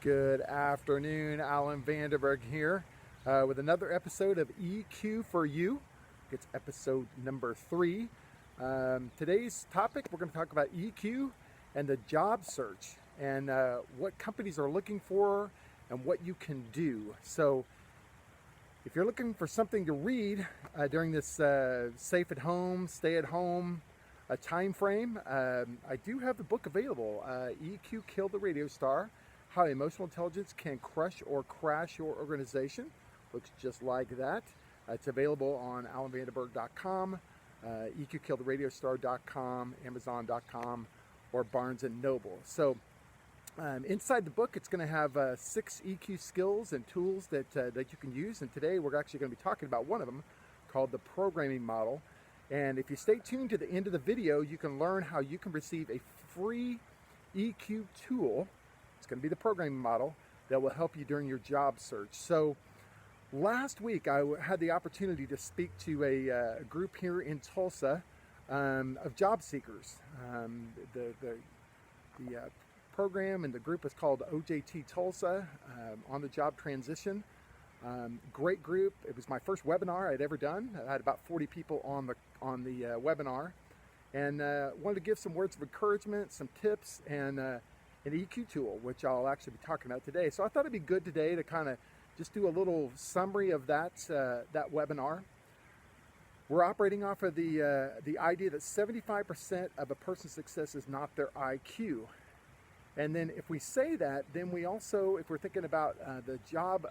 Good afternoon, Alan Vanderberg here with another episode of EQ for You. It's episode number 3. Today's topic, we're going to talk about EQ and the job search and what companies are looking for and what you can do. So if you're looking for something to read during this safe at home, stay at home time frame, I do have the book available, EQ Kill the Radio Star, How Emotional Intelligence Can Crush or Crash Your Organization. Looks just like that. It's available on alanvanderberg.com, eqkilltheradiostar.com, amazon.com, or Barnes & Noble. So inside the book, it's going to have 6 EQ skills and tools that you can use. And today we're actually going to be talking about one of them called the programming model. And if you stay tuned to the end of the video, you can learn how you can receive a free EQ tool. It's going to be the programming model that will help you during your job search. So last week I had the opportunity to speak to a group here in Tulsa of job seekers. The program and the group is called OJT Tulsa, on the job transition. Great group. It was my first webinar I'd ever done. I had about 40 people on the webinar, and wanted to give some words of encouragement, some tips, and an EQ tool, which I'll actually be talking about today. So I thought it'd be good today to kind of just do a little summary of that webinar. We're operating off of the idea that 75% of a person's success is not their IQ. And then if we say that, then we also, if we're thinking about the job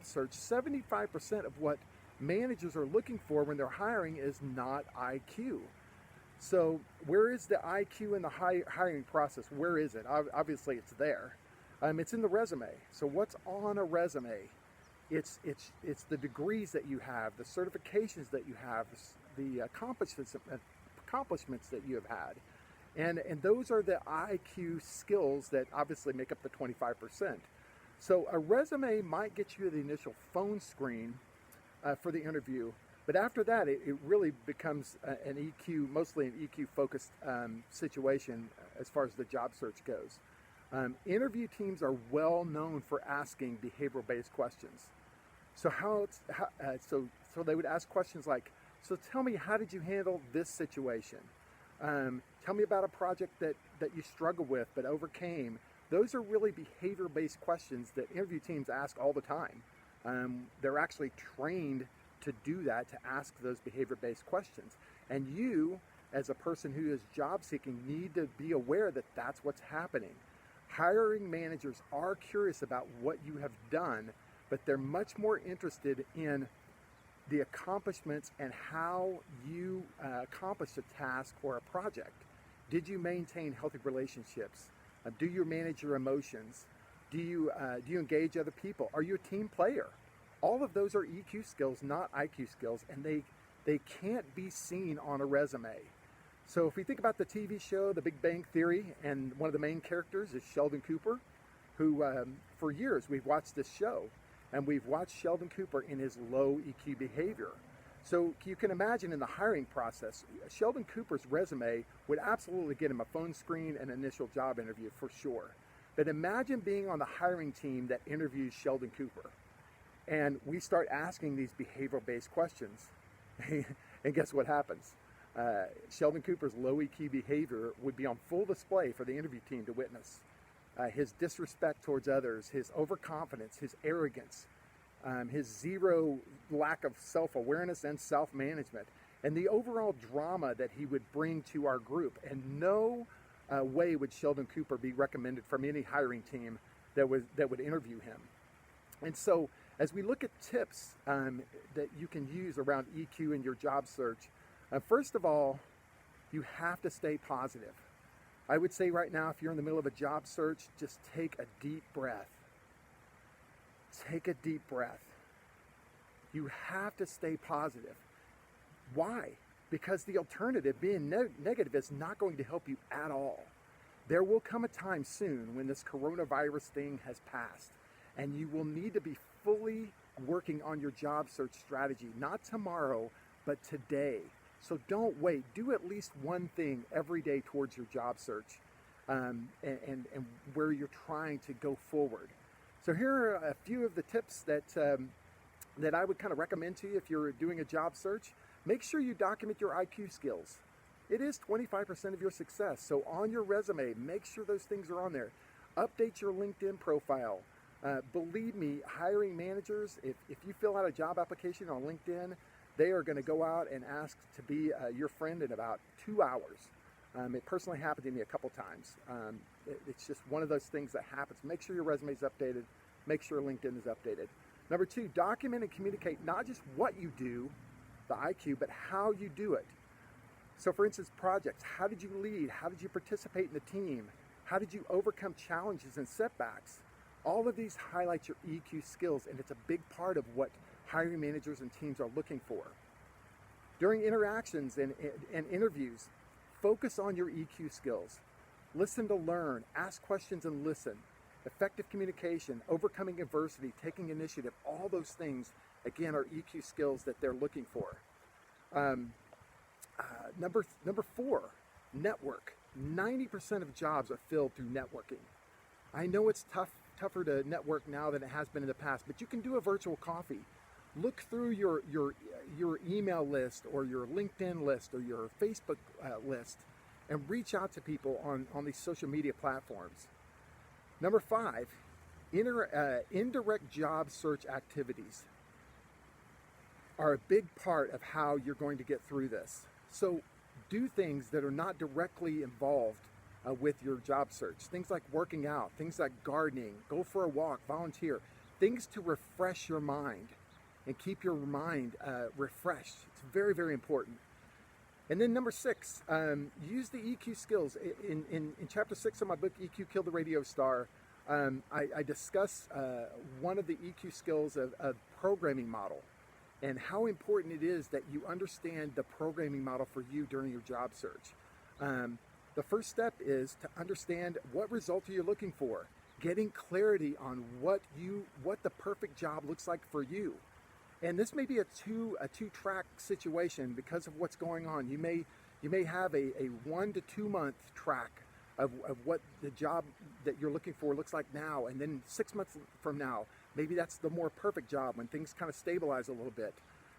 search, 75% of what managers are looking for when they're hiring is not IQ. So where is the IQ in the hiring process? Where is it? Obviously it's there. It's in the resume. So what's on a resume? It's the degrees that you have, the certifications that you have, the accomplishments that you have had. And those are the IQ skills that obviously make up the 25%. So a resume might get you to the initial phone screen for the interview, but after that it really becomes an EQ, mostly an EQ focused situation as far as the job search goes. Interview teams are well known for asking behavioral based questions. So so they would ask questions like, so tell me, how did you handle this situation? Tell me about a project that you struggled with but overcame. Those are really behavior-based questions that interview teams ask all the time. They're actually trained to do that, to ask those behavior-based questions. And you, as a person who is job seeking, need to be aware that that's what's happening. Hiring managers are curious about what you have done, but they're much more interested in the accomplishments and how you accomplished a task or a project. Did you maintain healthy relationships? Do you manage your emotions? Do you engage other people? Are you a team player? All of those are EQ skills, not IQ skills, and they can't be seen on a resume. So if we think about the TV show, The Big Bang Theory, and one of the main characters is Sheldon Cooper, who for years we've watched this show, and we've watched Sheldon Cooper in his low EQ behavior. So you can imagine in the hiring process, Sheldon Cooper's resume would absolutely get him a phone screen and initial job interview for sure. But imagine being on the hiring team that interviews Sheldon Cooper. And we start asking these behavioral-based questions. And guess what happens? Sheldon Cooper's low EQ behavior would be on full display for the interview team to witness. His disrespect towards others, his overconfidence, his arrogance, his zero lack of self-awareness and self-management, and the overall drama that he would bring to our group. And no way would Sheldon Cooper be recommended from any hiring team that would interview him. And so as we look at tips that you can use around EQ in your job search, first of all, you have to stay positive. I would say right now, if you're in the middle of a job search, just take a deep breath. Take a deep breath. You have to stay positive. Why? Because the alternative, being negative, is not going to help you at all. There will come a time soon when this coronavirus thing has passed, and you will need to be fully working on your job search strategy, not tomorrow, but today. So don't wait. Do at least one thing every day towards your job search. and where you're trying to go forward. So here are a few of the tips that I would kind of recommend to you if you're doing a job search. Make sure you document your IQ skills. It is 25% of your success. So on your resume, make sure those things are on there. Update your LinkedIn profile. Believe me, hiring managers, if you fill out a job application on LinkedIn, they are going to go out and ask to be your friend in about 2 hours. It personally happened to me a couple times. It's just one of those things that happens. Make sure your resume is updated. Make sure LinkedIn is updated. Number 2, document and communicate not just what you do, the IQ, but how you do it. So for instance, projects, how did you lead? How did you participate in the team? How did you overcome challenges and setbacks? All of these highlight your EQ skills, and it's a big part of what hiring managers and teams are looking for. During interactions and interviews, focus on your EQ skills. Listen to learn, ask questions and listen. Effective communication, overcoming adversity, taking initiative, all those things, again, are EQ skills that they're looking for. Number 4, network. 90% of jobs are filled through networking. I know it's tougher to network now than it has been in the past, but you can do a virtual coffee. Look through your email list or your LinkedIn list or your Facebook list and reach out to people on these social media platforms. Number 5, indirect job search activities are a big part of how you're going to get through this. So do things that are not directly involved with your job search. Things like working out, things like gardening, go for a walk, volunteer, things to refresh your mind and keep your mind refreshed. It's very, very important. And then number 6, use the EQ skills. In chapter 6 of my book, EQ Killed the Radio Star, I discuss one of the EQ skills of programming model and how important it is that you understand the programming model for you during your job search. The first step is to understand what result are you looking for, getting clarity on what the perfect job looks like for you. And this may be a two-track situation because of what's going on. You may have a 1 to 2 month track of what the job that you're looking for looks like now, and then 6 months from now, maybe that's the more perfect job when things kind of stabilize a little bit.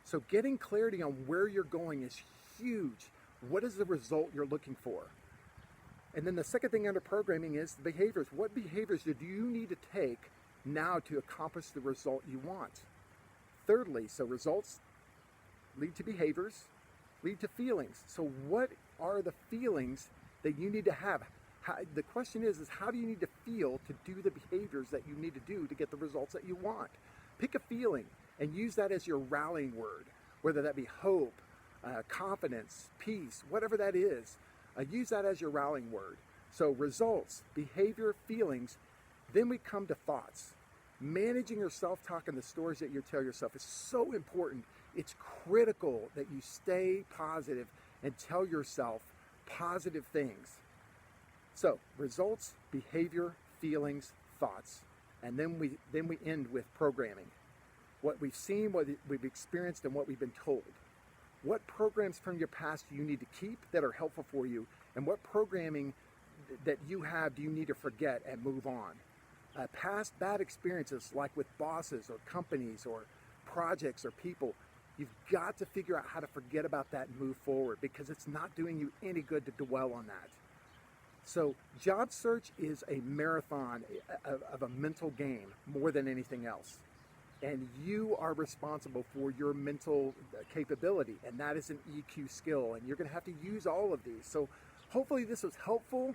So getting clarity on where you're going is huge. What is the result you're looking for? And then the second thing under programming is the behaviors. What behaviors do you need to take now to accomplish the result you want? Thirdly, so results lead to behaviors, lead to feelings. So what are the feelings that you need to have? The question is how do you need to feel to do the behaviors that you need to do to get the results that you want? Pick a feeling and use that as your rallying word, whether that be hope, confidence, peace, whatever that is. Use that as your rallying word. So results, behavior, feelings, then we come to thoughts. Managing your self-talk and the stories that you tell yourself is so important. It's critical that you stay positive and tell yourself positive things. So results, behavior, feelings, thoughts, and then we end with programming. What we've seen, what we've experienced, and what we've been told. What programs from your past do you need to keep that are helpful for you, and what programming that you have do you need to forget and move on? Past bad experiences, like with bosses or companies or projects or people, you've got to figure out how to forget about that and move forward, because it's not doing you any good to dwell on that. So job search is a marathon of a mental game more than anything else. And you are responsible for your mental capability, and that is an EQ skill, and you're going to have to use all of these. So hopefully this was helpful.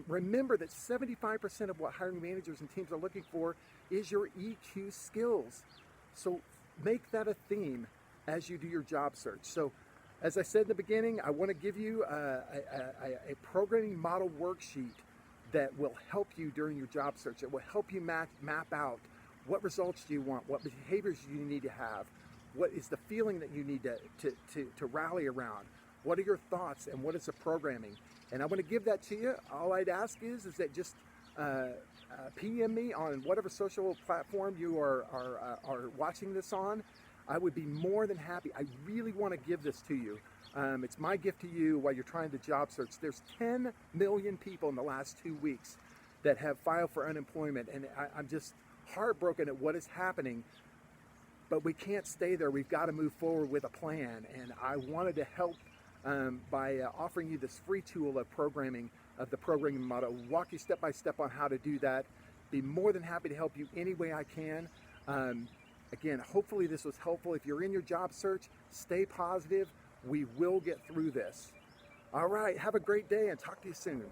Remember that 75% of what hiring managers and teams are looking for is your EQ skills. So make that a theme as you do your job search. So as I said in the beginning, I want to give you a programming model worksheet that will help you during your job search. It will help you map out what results do you want, what behaviors do you need to have, what is the feeling that you need to rally around, what are your thoughts, and what is the programming. And I want to give that to you. All I'd ask is that just PM me on whatever social platform you are watching this on. I would be more than happy. I really want to give this to you. It's my gift to you while you're trying to job search. There's 10 million people in the last 2 weeks that have filed for unemployment, and I'm just heartbroken at what is happening. But we can't stay there. We've got to move forward with a plan. And I wanted to help by offering you this free tool of programming, of the programming model, walk you step by step on how to do that. Be more than happy to help you any way I can. Again, hopefully this was helpful. If you're in your job search, stay positive. We will get through this. All right, have a great day and talk to you soon.